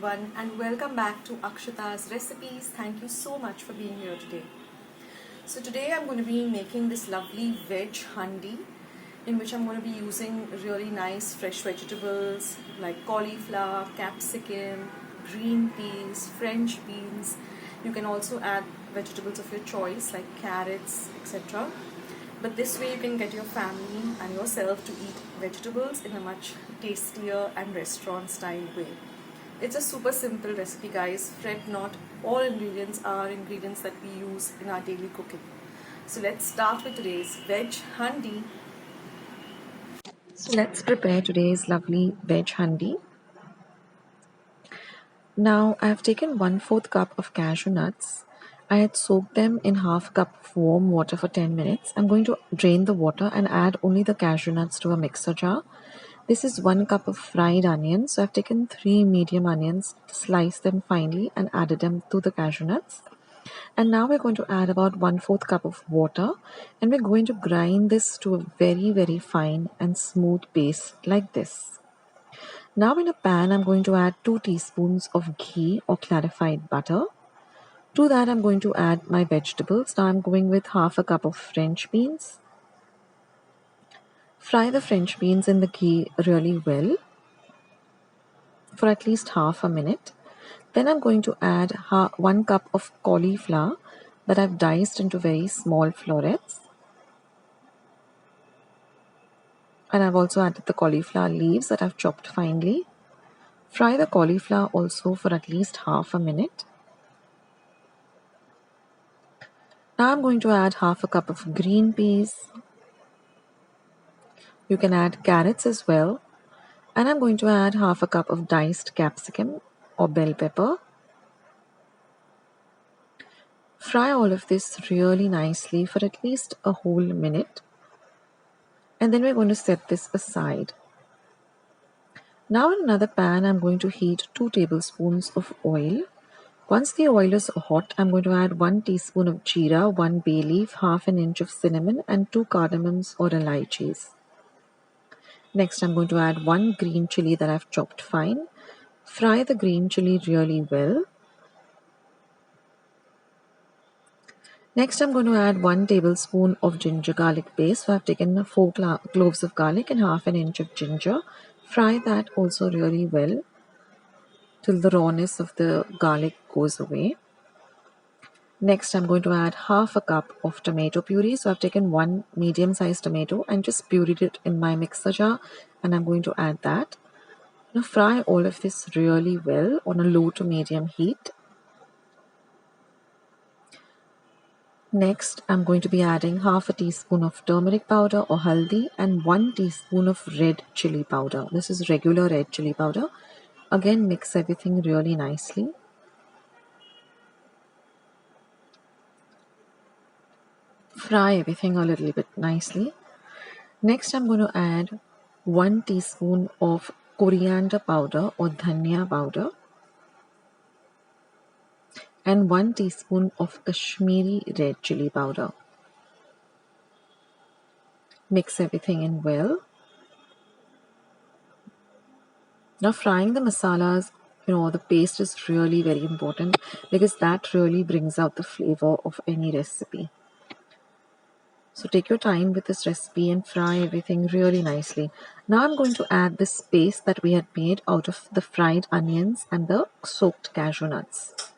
everyone, and welcome back to Akshata's recipes. Thank you so much for being here today. So today I'm going to be making this lovely veg handi, in which I'm going to be using really nice fresh vegetables like cauliflower, capsicum, green peas, French beans. You can also add vegetables of your choice like carrots, etc. But this way you can get your family and yourself to eat vegetables in a much tastier and restaurant style way. It's a super simple recipe, guys. Fret not, all ingredients are ingredients that we use in our daily cooking. So let's start with today's veg handi. So let's prepare today's lovely veg handi. Now I have taken 1/4 cup of cashew nuts. I had soaked them in half a cup of warm water for 10 minutes. I'm going to drain the water and add only the cashew nuts to a mixer jar. This is 1 cup of fried onions. So I've taken 3 medium onions, sliced them finely and added them to the cashew nuts. And now we're going to add about 1/4 cup of water, and we're going to grind this to a very fine and smooth paste like this. Now in a pan, I'm going to add 2 teaspoons of ghee or clarified butter. To that, I'm going to add my vegetables. Now I'm going with half a cup of French beans. Fry the French beans in the ghee really well for at least half a minute. Then I'm going to add 1 cup of cauliflower that I've diced into very small florets. And I've also added the cauliflower leaves that I've chopped finely. Fry the cauliflower also for at least half a minute. Now I'm going to add half a cup of green peas. You can add carrots as well. And I'm going to add half a cup of diced capsicum or bell pepper. Fry all of this really nicely for at least a whole minute. And then we're going to set this aside. Now in another pan, I'm going to heat 2 tablespoons of oil. Once the oil is hot, I'm going to add 1 teaspoon of jeera, 1 bay leaf, half an inch of cinnamon and 2 cardamoms or elaichis. Next, I'm going to add 1 green chilli that I've chopped fine. Fry the green chilli really well. Next, I'm going to add 1 tablespoon of ginger garlic paste. So I've taken 4 cloves of garlic and half an inch of ginger. Fry that also really well till the rawness of the garlic goes away. Next, I'm going to add half a cup of tomato puree. So I've taken 1 medium-sized tomato and just pureed it in my mixer jar, and I'm going to add that. Now fry all of this really well on a low to medium heat. Next, I'm going to be adding half a teaspoon of turmeric powder or haldi and 1 teaspoon of red chili powder. This is regular red chili powder. Again, mix everything really nicely. Fry everything a little bit nicely. Next, I'm going to add 1 teaspoon of coriander powder or dhania powder and 1 teaspoon of Kashmiri red chili powder. Mix everything in well. Now frying the masalas, the paste is really very important because that really brings out the flavor of any recipe. So take your time with this recipe and fry everything really nicely. Now I'm going to add this paste that we had made out of the fried onions and the soaked cashew nuts.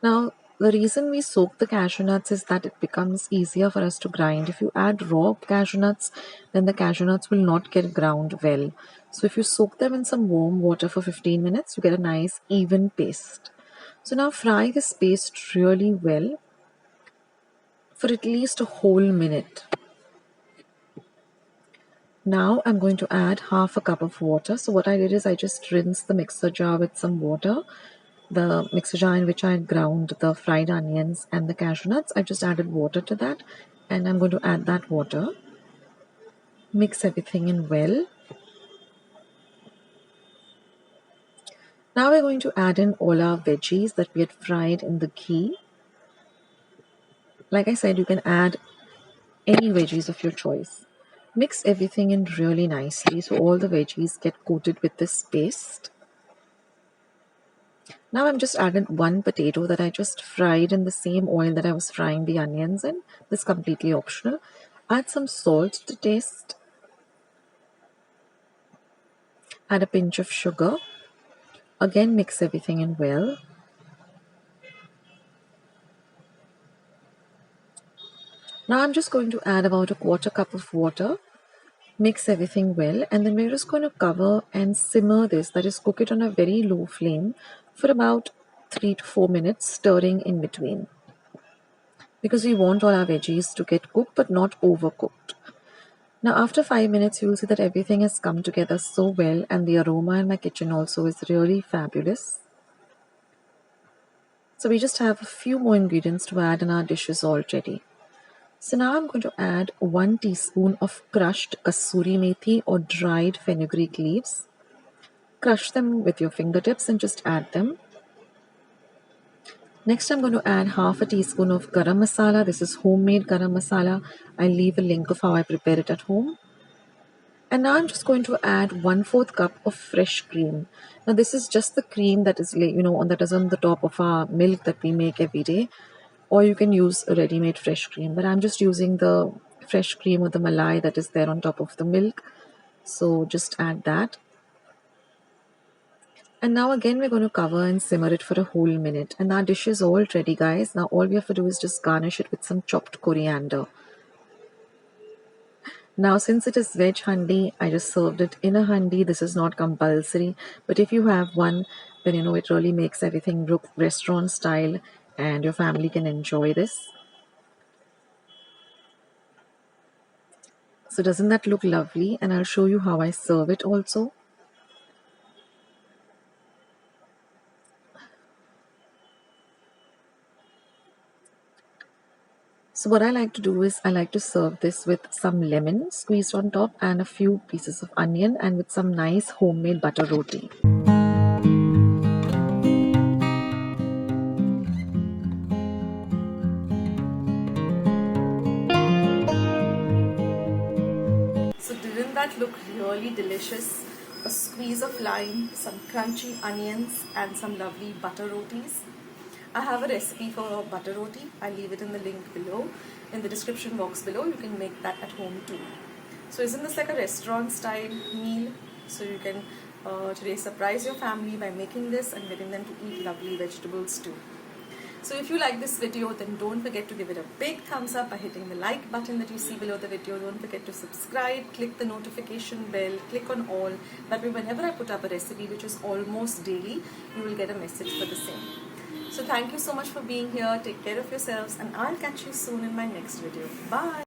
Now, the reason we soak the cashew nuts is that it becomes easier for us to grind. If you add raw cashew nuts, then the cashew nuts will not get ground well. So if you soak them in some warm water for 15 minutes, you get a nice even paste. So now fry this paste really well for at least a whole minute. Now I'm going to add half a cup of water. So what I did is I just rinsed the mixer jar with some water. The mixer jar in which I had ground the fried onions and the cashew nuts, I just added water to that, and I'm going to add that water. Mix everything in well. Now we're going to add in all our veggies that we had fried in the ghee. Like I said, you can add any veggies of your choice. Mix everything in really nicely so all the veggies get coated with this paste. Now I'm just added one potato that I just fried in the same oil that I was frying the onions in. This is completely optional. Add some salt to taste. Add a pinch of sugar. Again, mix everything in well. Now I'm just going to add about a quarter cup of water. Mix everything well, and then we're just going to cover and simmer this, that is, cook it on a very low flame for about 3 to 4 minutes, stirring in between. Because we want all our veggies to get cooked but not overcooked. Now after 5 minutes, you will see that everything has come together so well, and the aroma in my kitchen also is really fabulous. So we just have a few more ingredients to add, and our dish is all ready. So now I'm going to add 1 teaspoon of crushed kasuri methi or dried fenugreek leaves. Crush them with your fingertips and just add them. Next I'm going to add half a teaspoon of garam masala. This is homemade garam masala. I'll leave a link of how I prepare it at home. And now I'm just going to add 1/4 cup of fresh cream. Now this is just the cream that is that is on the top of our milk that we make every day. Or you can use a ready-made fresh cream, but I'm just using the fresh cream or the malai that is there on top of the milk. So just add that. And now again we're going to cover and simmer it for a whole minute. And our dish is all ready, guys. Now all we have to do is just garnish it with some chopped coriander. Now since it is veg handi, I just served it in a handi. This is not compulsory, but if you have one, then it really makes everything look restaurant style and your family can enjoy this. So doesn't that look lovely? And I'll show you how I serve it also. So what I like to do is I like to serve this with some lemon squeezed on top and a few pieces of onion and with some nice homemade butter roti. So didn't that look really delicious? A squeeze of lime, some crunchy onions and some lovely butter rotis. I have a recipe for butter roti. I'll leave it in the link below. In the description box below, you can make that at home too. So isn't this like a restaurant style meal? So you can today surprise your family by making this and getting them to eat lovely vegetables too. So if you like this video, then don't forget to give it a big thumbs up by hitting the like button that you see below the video. Don't forget to subscribe, click the notification bell, click on all. That way whenever I put up a recipe, which is almost daily, you will get a message for the same. So thank you so much for being here. Take care of yourselves and I'll catch you soon in my next video. Bye.